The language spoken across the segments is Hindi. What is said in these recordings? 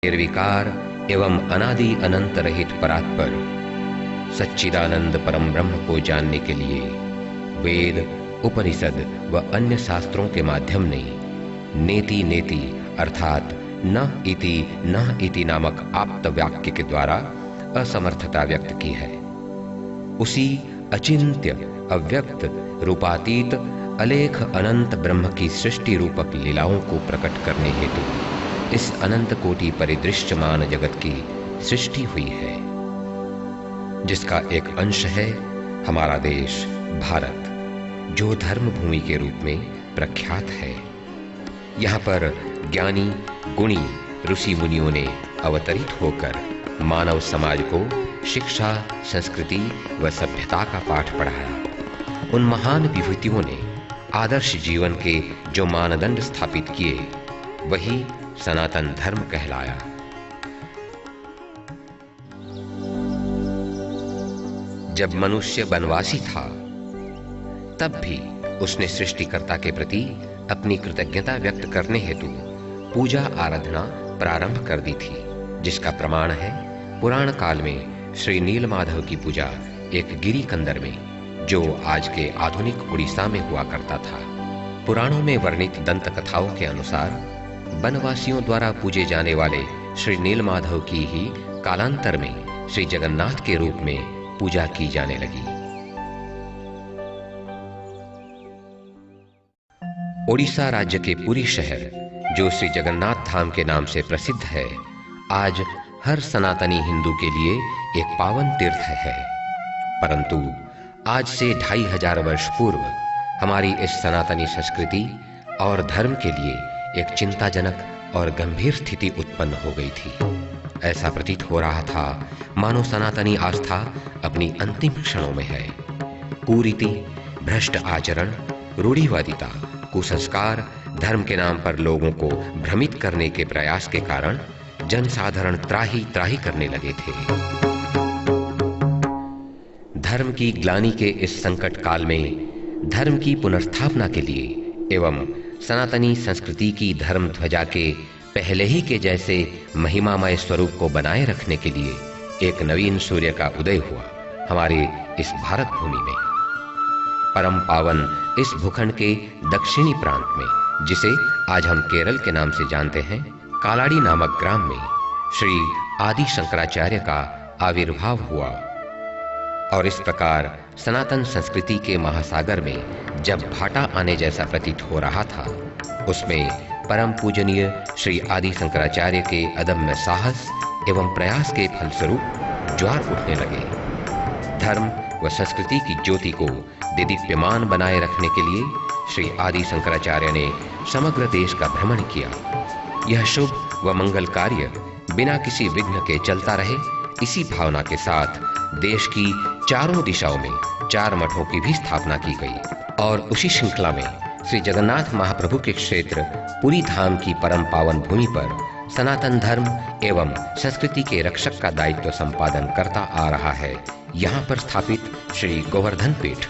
निर्विकार एवं अनादि अनंत रहित परात्पर सच्चिदानंद परम ब्रह्म को जानने के लिए वेद, उपनिषद व अन्य शास्त्रों के माध्यम ने नेति नेति अर्थात न इति नामक आप्त वाक्य के द्वारा असमर्थता व्यक्त की है। उसी अचिंत्य अव्यक्त रूपातीत अलेख अनंत ब्रह्म की सृष्टि रूपक लीलाओं को प्रकट करने हेतु इस अनंत कोटि परिदृश्यमान जगत की सृष्टि हुई है, जिसका एक अंश है हमारा देश भारत, जो धर्म भूमि के रूप में प्रख्यात है। यहाँ पर ज्ञानी गुणी ऋषि मुनियों ने अवतरित होकर मानव समाज को शिक्षा, संस्कृति व सभ्यता का पाठ पढ़ाया। उन महान विभूतियों ने आदर्श जीवन के जो मानदंड स्थापित किए वही सनातन धर्म कहलाया। जब मनुष्य वनवासी था तब भी उसने सृष्टिकर्ता के प्रति अपनी कृतज्ञता व्यक्त करने हेतु पूजा आराधना प्रारंभ कर दी थी, जिसका प्रमाण है पुराण काल में श्री नीलमाधव की पूजा एक गिरी कंदर में, जो आज के आधुनिक उड़ीसा में हुआ करता था। पुराणों में वर्णित दंत कथाओं के अनुसार वनवासियों द्वारा पूजे जाने वाले श्री नीलमाधव की ही कालांतर में श्री जगन्नाथ के रूप में पूजा की जाने लगी। ओडिशा राज्य के पुरी शहर, जो श्री जगन्नाथ धाम के नाम से प्रसिद्ध है, आज हर सनातनी हिंदू के लिए एक पावन तीर्थ है। परंतु आज से 2500 वर्ष पूर्व हमारी इस सनातनी संस्कृति और धर्म के लिए एक चिंताजनक और गंभीर स्थिति उत्पन्न हो गई थी। ऐसा प्रतीत हो रहा था मानो सनातनी आस्था अपनी अंतिम क्षणों में है। कुरीति, भ्रष्ट आचरण, रूढ़िवादिता, कुसंस्कार, धर्म के नाम पर लोगों को भ्रमित करने के प्रयास के कारण जनसाधारण त्राही त्राही करने लगे थे। धर्म की ग्लानि के इस संकट काल में धर्म की पुनर्स्थापना के लिए एवं सनातनी संस्कृति की धर्म ध्वजा के पहले ही के जैसे महिमामय स्वरूप को बनाए रखने के लिए एक नवीन सूर्य का उदय हुआ हमारे इस भारत भूमि में। परम पावन इस भूखंड के दक्षिणी प्रांत में, जिसे आज हम केरल के नाम से जानते हैं, कालाड़ी नामक ग्राम में श्री आदि शंकराचार्य का आविर्भाव हुआ। और इस प्रकार सनातन संस्कृति के महासागर में जब भाटा आने जैसा प्रतीत हो रहा था, उसमें परम पूजनीय श्री आदि शंकराचार्य के अदम्य साहस एवं प्रयास के फलस्वरूप ज्वार उठने लगे। धर्म व संस्कृति की ज्योति को देदीप्यमान बनाए रखने के लिए श्री आदि शंकराचार्य ने समग्र देश का भ्रमण किया। यह शुभ व मंगल कार्य बिना किसी विघ्न के चलता रहे, इसी भावना के साथ देश की चारों दिशाओं में 4 मठों की भी स्थापना की गई। और उसी श्रृंखला में श्री जगन्नाथ महाप्रभु के क्षेत्र पुरी धाम की परम पावन भूमि पर सनातन धर्म एवं संस्कृति के रक्षक का दायित्व संपादन करता आ रहा है यहाँ पर स्थापित श्री गोवर्धन पीठ।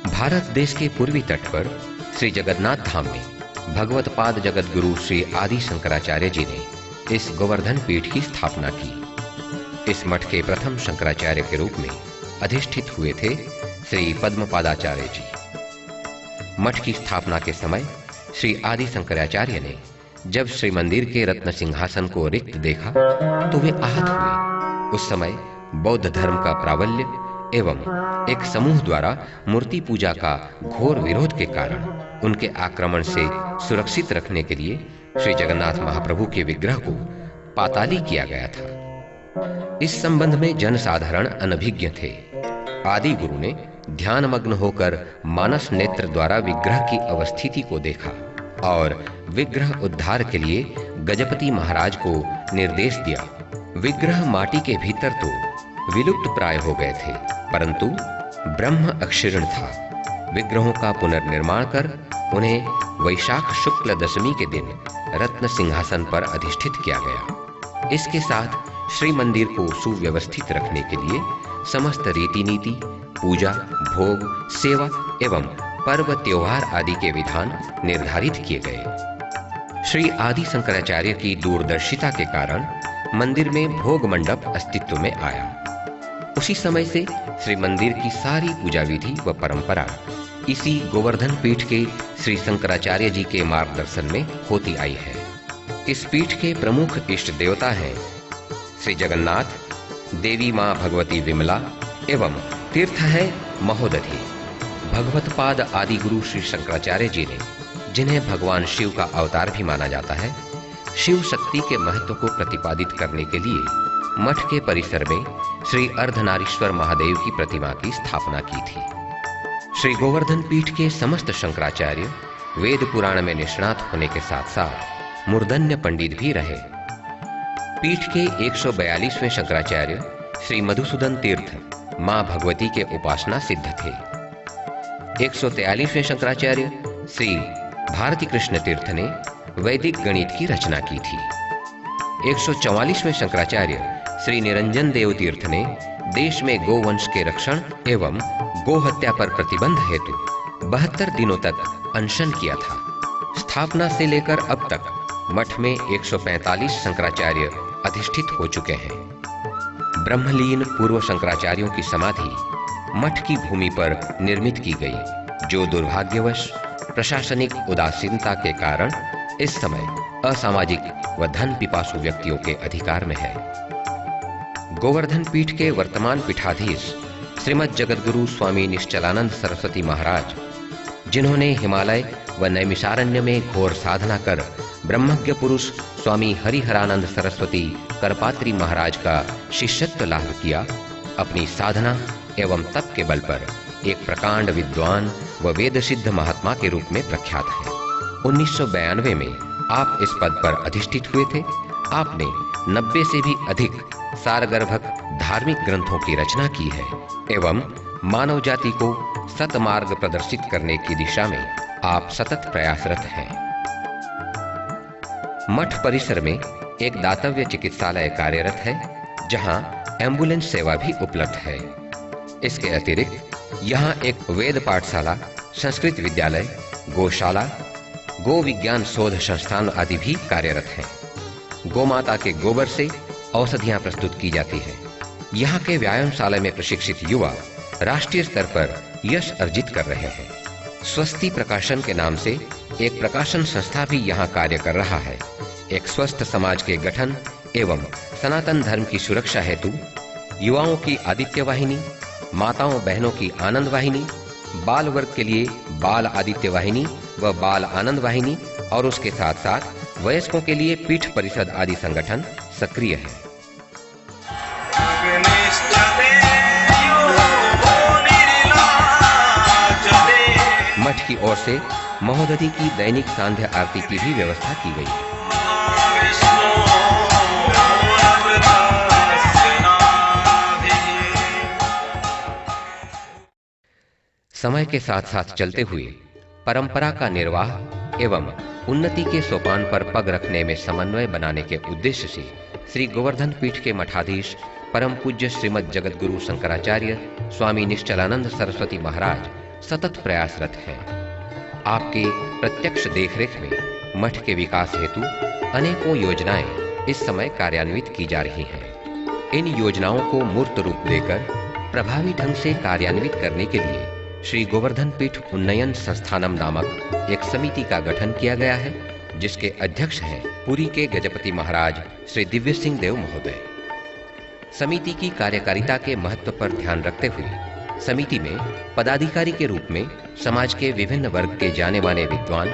भारत देश के पूर्वी तट पर श्री जगन्नाथ धाम में भगवत पाद जगत गुरु श्री आदि शंकराचार्य जी ने इस गोवर्धन पीठ की स्थापना की। इस मठ के प्रथम शंकराचार्य के रूप में अधिष्ठित हुए थे श्री पद्मपादाचार्य जी। मठ की स्थापना के समय श्री आदि शंकराचार्य ने जब श्री मंदिर के रत्न सिंहासन को रिक्त देखा तो वे आहत हुए। उस समय बौद्ध धर्म का प्राबल्य एवं एक समूह द्वारा मूर्ति पूजा का घोर विरोध के कारण उनके आक्रमण से सुरक्षित रखने के लिए श्री जगन्नाथ महाप्रभु के विग्रह को पाताली किया गया था। इस संबंध में जनसाधारण अनभिज्ञ थे। आदि गुरु ने ध्यानमग्न होकर मानस नेत्र द्वारा विग्रह की अवस्थिति को देखा और विग्रह उद्धार के लिए गजपति महाराज को निर्देश दिया। विग्रह माटी के भीतर तो विलुप्त प्राय हो गए थे, परंतु ब्रह्म अक्षीर्ण था। विग्रहों का पुनर्निर्माण कर उन्हें वैशाख शुक्ल दशमी के दिन रत्न सिंहासन पर अधिष्ठित किया गया। इसके साथ श्री मंदिर को सुव्यवस्थित रखने के लिए समस्त रीति नीति, पूजा, भोग, सेवा एवं पर्व त्योहार आदि के विधान निर्धारित किए गए। श्री आदि शंकराचार्य की दूरदर्शिता के कारण मंदिर में भोग मंडप अस्तित्व में आया। उसी समय से श्री मंदिर की सारी पूजा विधि व परंपरा इसी गोवर्धन पीठ के श्री शंकराचार्य जी के मार्गदर्शन में होती आई है। इस पीठ के प्रमुख इष्ट देवता हैं श्री जगन्नाथ, देवी मां भगवती विमला एवं तीर्थ है महोदधि। भगवतपाद आदि गुरु श्री शंकराचार्य जी ने, जिन्हें भगवान शिव का अवतार भी माना जाता है, शिव शक्ति के महत्व को प्रतिपादित करने के लिए मठ के परिसर में श्री अर्धनारीश्वर महादेव की प्रतिमा की स्थापना की थी। श्री गोवर्धन पीठ के समस्त शंकराचार्य वेद पुराण में निष्णात होने के साथ साथ मूर्धन्य पंडित भी रहे। पीठ के 142वें शंकराचार्य श्री मधुसूदन तीर्थ मां भगवती के उपासना सिद्ध थे। 143वें शंकराचार्य श्री भारती कृष्ण तीर्थ ने वैदिक गणित की रचना की थी। 144वें शंकराचार्य श्री निरंजन देव तीर्थ ने देश में गोवंश के रक्षण एवं गो हत्या पर प्रतिबंध हेतु 72 दिनों तक अनशन किया था। स्थापना से लेकर अब तक मठ में 145 शंकराचार्य अधिष्ठित हो चुके हैं। ब्रह्मलीन पूर्व शंकराचार्यों की समाधि मठ की भूमि पर निर्मित की गई, जो दुर्भाग्यवश प्रशासनिक उदासीनता के कारण इस समय असामाजिक व धन पिपासु व्यक्तियों के अधिकार में है। गोवर्धन पीठ के वर्तमान पीठाधीश श्रीमद जगद्गुरु स्वामी निश्चलानंद सरस्वती महाराज, जिन्होंने हिमालय व नैमिषारण्य में घोर साधना कर ब्रह्मज्ञ पुरुष स्वामी हरिहरानंद सरस्वती करपात्री महाराज का शिष्यत्व लाभ किया, अपनी साधना एवं तप के बल पर एक प्रकांड विद्वान व वेद सिद्ध महात्मा के रूप में प्रख्यात है। 1992 में आप इस पद पर अधिष्ठित हुए थे। आपने 90 से भी अधिक सारगर्भक धार्मिक ग्रंथों की रचना की है एवं मानव जाति को सतमार्ग प्रदर्शित करने की दिशा में आप सतत प्रयासरत हैं। मठ परिसर में एक दातव्य चिकित्सालय कार्यरत है, जहां एम्बुलेंस सेवा भी उपलब्ध है। इसके अतिरिक्त यहां एक वेद पाठशाला, संस्कृत विद्यालय, गौशाला, गो विज्ञान शोध संस्थान आदि भी कार्यरत हैं। गोमाता के गोबर से औषधियां प्रस्तुत की जाती है। यहाँ के व्यायामशाला में प्रशिक्षित युवा राष्ट्रीय स्तर पर यश अर्जित कर रहे हैं। स्वस्ति प्रकाशन के नाम से एक प्रकाशन संस्था भी यहाँ कार्य कर रहा है। एक स्वस्थ समाज के गठन एवं सनातन धर्म की सुरक्षा हेतु युवाओं की आदित्य वाहिनी, माताओं बहनों की आनंद वाहिनी, बाल वर्ग के लिए बाल आदित्य वाहिनी व बाल आनंद वाहिनी और उसके साथ साथ वयस्कों के लिए पीठ परिषद आदि संगठन सक्रिय है। मठ की ओर से महोदधि की दैनिक सांध्य आरती की भी व्यवस्था की गई है। समय के साथ साथ चलते हुए परंपरा का निर्वाह एवं उन्नति के सोपान पर पग रखने में समन्वय बनाने के उद्देश्य से श्री गोवर्धन पीठ के मठाधीश परम पूज्य श्रीमद जगद्गुरु शंकराचार्य स्वामी निश्चलानंद सरस्वती महाराज सतत प्रयासरत हैं। आपके प्रत्यक्ष देखरेख में मठ के विकास हेतु अनेकों योजनाएं इस समय कार्यान्वित की जा रही हैं। इन योजनाओं को मूर्त रूप देकर प्रभावी ढंग से कार्यान्वित करने के लिए श्री गोवर्धन पीठ उन्नयन संस्थानम नामक एक समिति का गठन किया गया है, जिसके अध्यक्ष हैं पुरी के गजपति महाराज श्री दिव्य सिंह देव महोदय। समिति की कार्यकारिता के महत्व पर ध्यान रखते हुए समिति में पदाधिकारी के रूप में समाज के विभिन्न वर्ग के जाने माने विद्वान,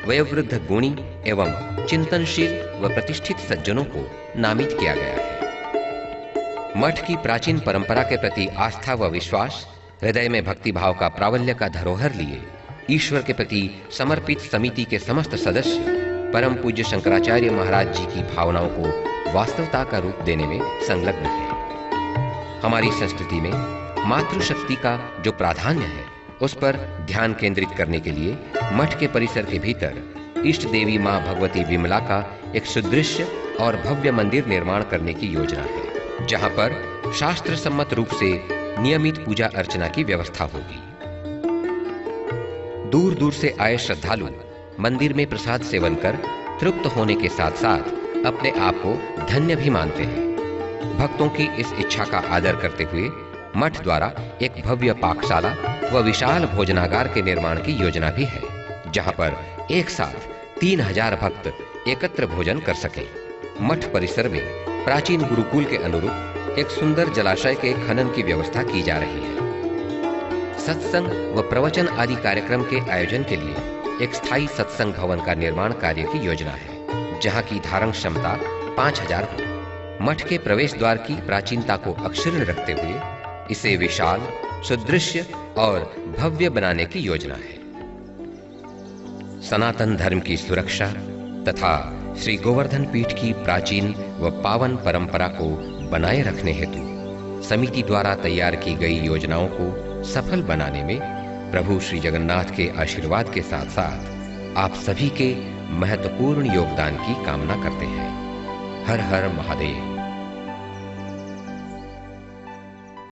वयोवृद्ध गुणी एवं चिंतनशील व प्रतिष्ठित सज्जनों को नामित किया गया है। मठ की प्राचीन परंपरा के प्रति आस्था व विश्वास, हृदय में भक्ति भाव का प्राबल्य का धरोहर लिए ईश्वर के प्रति समर्पित समिति के समस्त सदस्य परम पूज्य शंकराचार्य महाराज जी की भावनाओं को वास्तवता का रूप देने में संलग्न है। हमारी संस्कृति में मातृशक्ति का जो प्राधान्य है, उस पर ध्यान केंद्रित करने के लिए मठ के परिसर के भीतर इष्ट देवी मां भगवती विमला का एक सुदृश्य और भव्य मंदिर निर्माण करने की योजना है, जहां पर शास्त्र सम्मत रूप से नियमित पूजा अर्चना की व्यवस्था होगी। दूर दूर से आए श्रद्धालु मंदिर में प्रसाद सेवन कर तृप्त होने के साथ साथ अपने आप को धन्य भी मानते हैं। भक्तों की इस इच्छा का आदर करते हुए मठ द्वारा एक भव्य पाकशाला व विशाल भोजनागार के निर्माण की योजना भी है, जहां पर एक साथ 3000 भक्त एकत्र भोजन कर सकें। मठ परिसर में प्राचीन गुरुकुल के अनुरूप एक सुंदर जलाशय के खनन की व्यवस्था की जा रही है। सत्संग व प्रवचन आदि कार्यक्रम के आयोजन के लिए एक स्थायी सत्संग भवन का निर्माण कार्य की योजना है, जहां की धारण क्षमता 5000 हो। मठ के प्रवेश द्वार की प्राचीनता को अक्षुण्ण रखते हुए इसे विशाल, सुदृश्य और भव्य बनाने की योजना है। सनातन धर्म की सुरक्षा तथा श्री गोवर्धन पीठ की प्राचीन व पावन परंपरा को बनाए रखने हेतु समिति द्वारा तैयार की गई योजनाओं को सफल बनाने में प्रभु श्री जगन्नाथ के आशीर्वाद के साथ साथ आप सभी के महत्वपूर्ण योगदान की कामना करते हैं। हर हर महादेव।